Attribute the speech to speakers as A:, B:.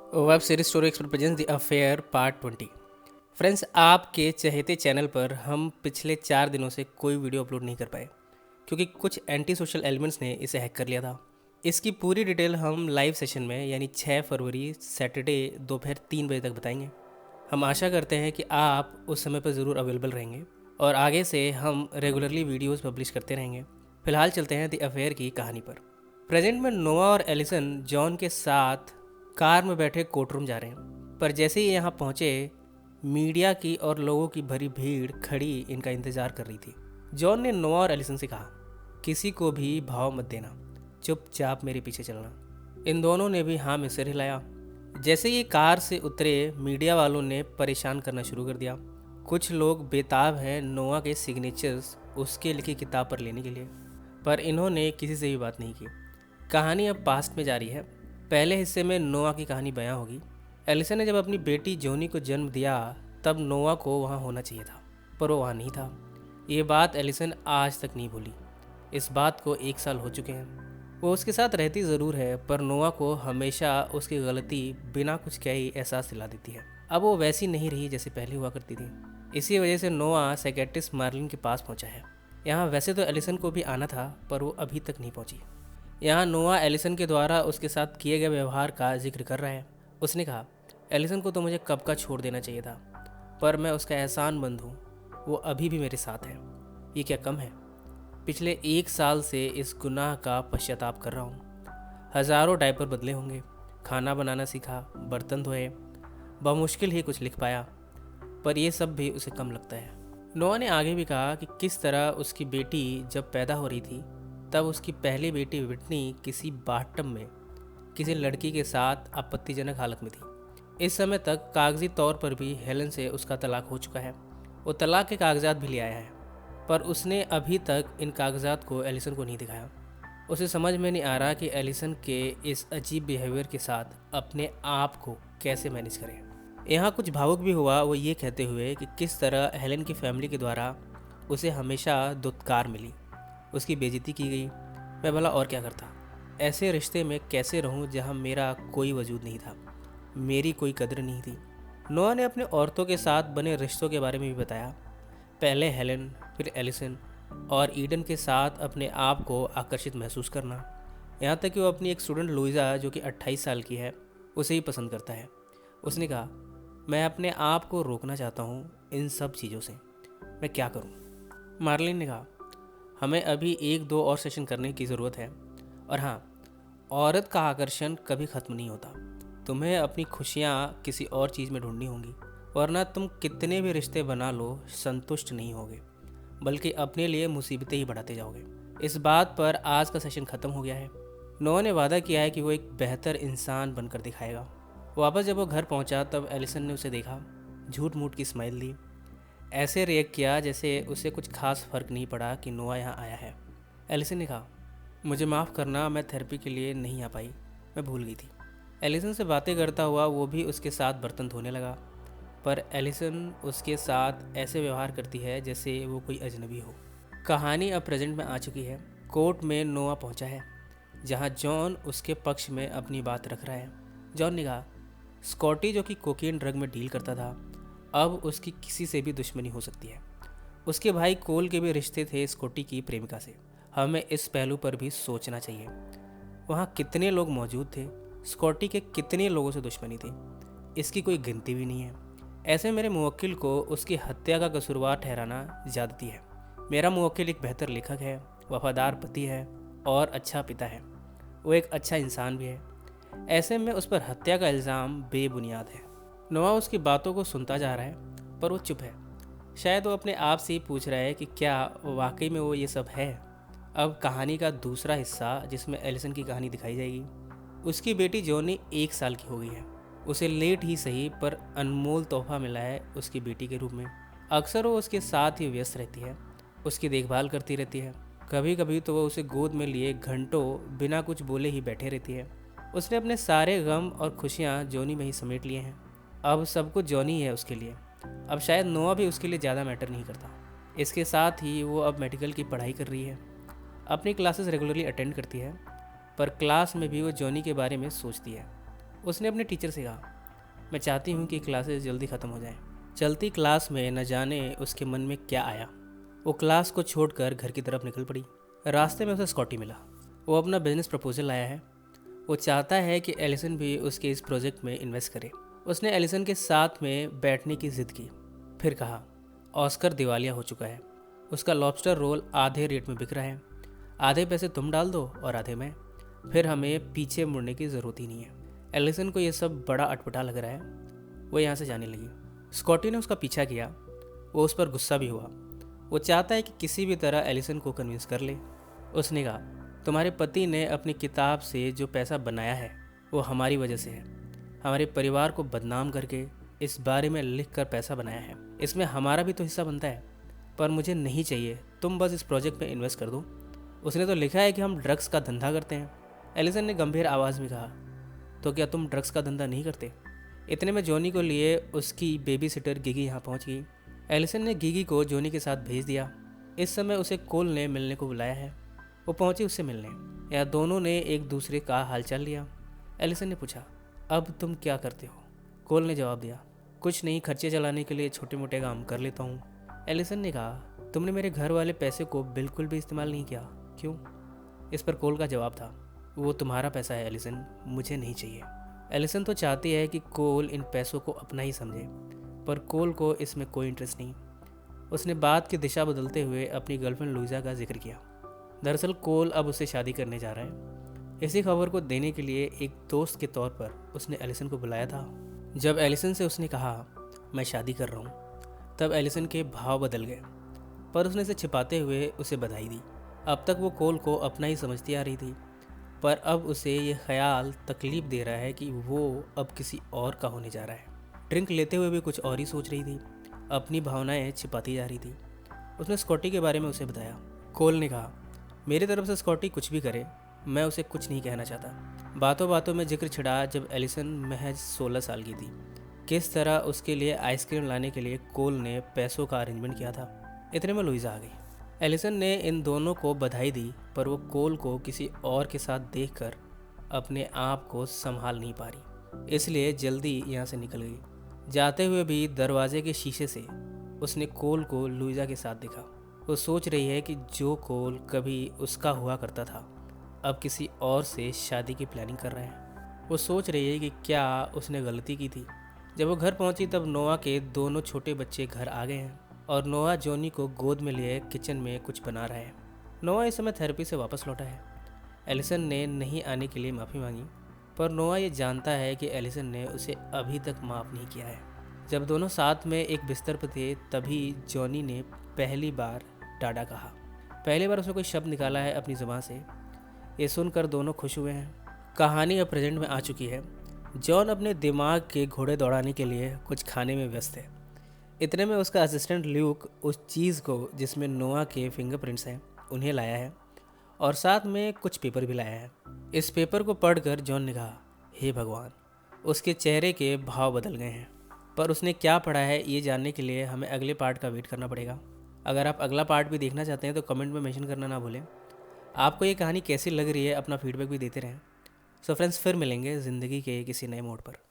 A: Web series story expert presents the affair part 20। Friends, आपके चहेते channel पर हम पिछले 4 दिनों से कोई वीडियो अपलोड नहीं कर पाए क्योंकि कुछ एंटी सोशल एलिमेंट्स ने इसे हैक कर लिया था। इसकी पूरी डिटेल हम लाइव सेशन में यानी 6 फरवरी सैटरडे दोपहर 3 बजे तक बताएंगे। हम आशा करते हैं कि आप उस समय पर ज़रूर अवेलेबल रहेंगे और आगे से हम रेगुलरली वीडियोज़ पब्लिश करते रहेंगे। फिलहाल चलते हैं द अफेयर की कहानी पर। प्रेजेंट में नोआ और एलिसन जॉन के साथ कार में बैठे कोर्ट रूम जा रहे हैं, पर जैसे ही यहाँ पहुँचे मीडिया की और लोगों की भरी भीड़ खड़ी इनका इंतज़ार कर रही थी। जॉन ने नोआ और एलिसन से कहा, किसी को भी भाव मत देना, चुपचाप मेरे पीछे चलना। इन दोनों ने भी हाँ में सिर हिलाया। जैसे ही कार से उतरे मीडिया वालों ने परेशान करना शुरू कर दिया। कुछ लोग बेताब हैं नोआ के सिग्नेचर्स उसके लिखी किताब पर लेने के लिए, पर इन्होंने किसी से भी बात नहीं की। कहानी अब पास्ट में जारी है। पहले हिस्से में नोआ की कहानी बयां होगी। एलिसन ने जब अपनी बेटी जोनी को जन्म दिया तब नोआ को वहां होना चाहिए था, पर वो वहां नहीं था। ये बात एलिसन आज तक नहीं भूली। इस बात को 1 साल हो चुके हैं। वो उसके साथ रहती ज़रूर है, पर नोआ को हमेशा उसकी गलती बिना कुछ कहे ही एहसास दिला देती है। अब वो वैसी नहीं रही जैसे पहले हुआ करती थी। इसी वजह से नोआ साइकियाट्रिस्ट मार्लिन के पास पहुंचा है। यहाँ वैसे तो एलिसन को भी आना था, पर वो अभी तक नहीं पहुंची। यहाँ नोआ एलिसन के द्वारा उसके साथ किए गए व्यवहार का जिक्र कर रहा है। उसने कहा, एलिसन को तो मुझे कब का छोड़ देना चाहिए था, पर मैं उसका एहसानमंद हूँ। वो अभी भी मेरे साथ है। ये क्या कम है? पिछले 1 साल से इस गुनाह का पश्चाताप कर रहा हूँ। हज़ारों डायपर बदले होंगे, खाना बनाना सीखा, बर्तन धोए, बमुश्किल ही कुछ लिख पाया, पर यह सब भी उसे कम लगता है। नोआ ने आगे भी कहा कि किस तरह उसकी बेटी जब पैदा हो रही थी तब उसकी पहली बेटी विटनी किसी बाथटब में किसी लड़की के साथ आपत्तिजनक हालत में थी। इस समय तक कागजी तौर पर भी हेलन से उसका तलाक हो चुका है। वो तलाक के कागजात भी ले आया है, पर उसने अभी तक इन कागजात को एलिसन को नहीं दिखाया। उसे समझ में नहीं आ रहा कि एलिसन के इस अजीब बिहेवियर के साथ अपने आप को कैसे मैनेज करें। यहाँ कुछ भावुक भी हुआ वो ये कहते हुए कि किस तरह हेलन की फैमिली के द्वारा उसे हमेशा दुत्कार मिली, उसकी बेइज्जती की गई। मैं भला और क्या करता? ऐसे रिश्ते में कैसे रहूं जहां मेरा कोई वजूद नहीं था, मेरी कोई कदर नहीं थी। नोआ ने अपने औरतों के साथ बने रिश्तों के बारे में भी बताया। पहले हेलन, फिर एलिसन और ईडन के साथ अपने आप को आकर्षित महसूस करना। यहाँ तक कि वो अपनी एक स्टूडेंट लुइजा जो कि 28 साल की है उसे ही पसंद करता है। उसने कहा, मैं अपने आप को रोकना चाहता हूँ इन सब चीज़ों से, मैं क्या करूँ? मार्लिन ने कहा, हमें अभी 1-2 और सेशन करने की ज़रूरत है। और हाँ, औरत का आकर्षण कभी ख़त्म नहीं होता। तुम्हें अपनी खुशियाँ किसी और चीज़ में ढूंढनी होंगी, वरना तुम कितने भी रिश्ते बना लो संतुष्ट नहीं होगे, बल्कि अपने लिए मुसीबतें ही बढ़ाते जाओगे। इस बात पर आज का सेशन ख़त्म हो गया है। नोआ ने वादा किया है कि वो एक बेहतर इंसान बनकर दिखाएगा। वापस जब वो घर पहुंचा तब एलिसन ने उसे देखा, झूठ मूठ की स्माइल दी, ऐसे रिएक्ट किया जैसे उसे कुछ खास फर्क नहीं पड़ा कि नोआ यहाँ आया है। एलिसन ने कहा, मुझे माफ़ करना, मैं थेरेपी के लिए नहीं आ पाई, मैं भूल गई थी। एलिसन से बातें करता हुआ वो भी उसके साथ बर्तन धोने लगा, पर एलिसन उसके साथ ऐसे व्यवहार करती है जैसे वो कोई अजनबी हो। कहानी अब प्रेजेंट में आ चुकी है। कोर्ट में नोआ पहुंचा है, जहां जॉन उसके पक्ष में अपनी बात रख रहा है। जॉन ने कहा, स्कॉटी जो कि कोकीन ड्रग में डील करता था, अब उसकी किसी से भी दुश्मनी हो सकती है। उसके भाई कोल के भी रिश्ते थे स्कॉटी की प्रेमिका से। हमें इस पहलू पर भी सोचना चाहिए। वहाँ कितने लोग मौजूद थे, स्कॉटी के कितने लोगों से दुश्मनी थी, इसकी कोई गिनती भी नहीं है। ऐसे मेरे मुवक्किल को उसकी हत्या का कसूरवार ठहराना ज़्यादती है। मेरा मुवक्किल एक बेहतर लेखक है, वफादार पति है और अच्छा पिता है। वो एक अच्छा इंसान भी है। ऐसे में उस पर हत्या का इल्ज़ाम बेबुनियाद है। नोआ उसकी बातों को सुनता जा रहा है, पर वो चुप है। शायद वो अपने आप से ही पूछ रहा है कि क्या वाकई में वो ये सब है। अब कहानी का दूसरा हिस्सा, जिसमें एलिसन की कहानी दिखाई जाएगी। उसकी बेटी जोनी 1 साल की हो गई है। उसे लेट ही सही पर अनमोल तोहफा मिला है उसकी बेटी के रूप में। अक्सर वो उसके साथ ही व्यस्त रहती है, उसकी देखभाल करती रहती है। कभी कभी तो वो उसे गोद में लिए घंटों बिना कुछ बोले ही बैठे रहती है। उसने अपने सारे गम और खुशियाँ जोनी में ही समेट लिए हैं। अब सब कुछ जॉनी ही है उसके लिए। अब शायद नोआ भी उसके लिए ज़्यादा मैटर नहीं करता। इसके साथ ही वो अब मेडिकल की पढ़ाई कर रही है, अपनी क्लासेस रेगुलरली अटेंड करती है, पर क्लास में भी वो जॉनी के बारे में सोचती है। उसने अपने टीचर से कहा, मैं चाहती हूँ कि क्लासेस जल्दी ख़त्म हो जाएं। चलती क्लास में न जाने उसके मन में क्या आया, वो क्लास को छोड़कर घर की तरफ निकल पड़ी। रास्ते में उसे स्कॉटी मिला। वो अपना बिजनेस प्रपोजल लाया है। वो चाहता है कि एलिसन भी उसके इस प्रोजेक्ट में इन्वेस्ट करे। उसने एलिसन के साथ में बैठने की जिद की। फिर कहा, ऑस्कर दिवालिया हो चुका है, उसका लॉबस्टर रोल आधे रेट में बिक रहा है, आधे पैसे तुम डाल दो और आधे मैं, फिर हमें पीछे मुड़ने की ज़रूरत ही नहीं है। एलिसन को यह सब बड़ा अटपटा लग रहा है। वो यहाँ से जाने लगी। स्कॉटी ने उसका पीछा किया। वो उस पर गुस्सा भी हुआ। वो चाहता है कि किसी भी तरह एलिसन को कन्विंस कर ले। उसने कहा, तुम्हारे पति ने अपनी किताब से जो पैसा बनाया है वो हमारी वजह से है। हमारे परिवार को बदनाम करके इस बारे में लिख कर पैसा बनाया है। इसमें हमारा भी तो हिस्सा बनता है, पर मुझे नहीं चाहिए। तुम बस इस प्रोजेक्ट में इन्वेस्ट कर दो। उसने तो लिखा है कि हम ड्रग्स का धंधा करते हैं। एलिसन ने गंभीर आवाज़ में कहा, तो क्या तुम ड्रग्स का धंधा नहीं करते? इतने में जॉनी को लिए उसकी बेबी सिटर गिगी यहाँ पहुँच गई। एलिसन ने गिगी को जॉनी के साथ भेज दिया। इस समय उसे कोल ने मिलने को बुलाया है। वो पहुंची उससे मिलने। या दोनों ने एक दूसरे का हालचाल लिया। एलिसन ने पूछा, अब तुम क्या करते हो? कोल ने जवाब दिया, कुछ नहीं, खर्चे चलाने के लिए छोटे मोटे काम कर लेता हूँ। एलिसन ने कहा, तुमने मेरे घर वाले पैसे को बिल्कुल भी इस्तेमाल नहीं किया, क्यों? इस पर कोल का जवाब था, वो तुम्हारा पैसा है एलिसन, मुझे नहीं चाहिए। एलिसन तो चाहती है कि कोल इन पैसों को अपना ही समझे, पर कोल को इसमें कोई इंटरेस्ट नहीं। उसने बात की दिशा बदलते हुए अपनी गर्लफ्रेंड लुइजा का जिक्र किया। दरअसल कोल अब उससे शादी करने जा रहा है। इसी खबर को देने के लिए एक दोस्त के तौर पर उसने एलिसन को बुलाया था। जब एलिसन से उसने कहा, मैं शादी कर रहा हूँ, तब एलिसन के भाव बदल गए, पर उसने इसे छिपाते हुए उसे बधाई दी। अब तक वो कोल को अपना ही समझती आ रही थी, पर अब उसे ये ख्याल तकलीफ दे रहा है कि वो अब किसी और का होने जा रहा है। ड्रिंक लेते हुए भी कुछ और ही सोच रही थी, अपनी भावनाएं छिपाती जा रही थी। उसने स्कॉटी के बारे में उसे बताया। कोल ने कहा, मेरी तरफ से स्कॉटी कुछ भी करे, मैं उसे कुछ नहीं कहना चाहता। बातों बातों में जिक्र छिड़ा जब एलिसन महज 16 साल की थी, किस तरह उसके लिए आइसक्रीम लाने के लिए कोल ने पैसों का अरेंजमेंट किया था। इतने में लुइजा आ गई। एलिसन ने इन दोनों को बधाई दी, पर वो कोल को किसी और के साथ देखकर अपने आप को संभाल नहीं पा रही, इसलिए जल्दी यहाँ से निकल गई। जाते हुए भी दरवाजे के शीशे से उसने कोल को लुइजा के साथ देखा। वो सोच रही है कि जो कोल कभी उसका हुआ करता था, अब किसी और से शादी की प्लानिंग कर रहा है। वो सोच रही है कि क्या उसने गलती की थी। जब वो घर पहुंची तब नोआ के दोनों छोटे बच्चे घर आ गए हैं और नोआ जॉनी को गोद में लिए किचन में कुछ बना रहा है। नोआ इस समय थेरेपी से वापस लौटा है। एलिसन ने नहीं आने के लिए माफ़ी मांगी, पर नोआ ये जानता है कि एलिसन ने उसे अभी तक माफ़ नहीं किया है। जब दोनों साथ में एक बिस्तर पर थे तभी जॉनी ने पहली बार डाडा कहा। पहली बार उसने कोई शब्द निकाला है अपनी ज़ुबान से। ये सुनकर दोनों खुश हुए हैं। कहानी अब प्रेजेंट में आ चुकी है। जॉन अपने दिमाग के घोड़े दौड़ाने के लिए कुछ खाने में व्यस्त है। इतने में उसका असिस्टेंट ल्यूक उस चीज़ को जिसमें नोआ के फिंगरप्रिंट्स हैं उन्हें लाया है और साथ में कुछ पेपर भी लाया है। इस पेपर को पढ़कर जॉन ने कहा, हे भगवान। उसके चेहरे के भाव बदल गए हैं, पर उसने क्या पढ़ा है ये जानने के लिए हमें अगले पार्ट का वेट करना पड़ेगा। अगर आप अगला पार्ट भी देखना चाहते हैं तो कमेंट में मेंशन करना ना भूलें। आपको ये कहानी कैसी लग रही है अपना फीडबैक भी देते रहें। सो फ्रेंड्स, फिर मिलेंगे ज़िंदगी के किसी नए मोड़ पर।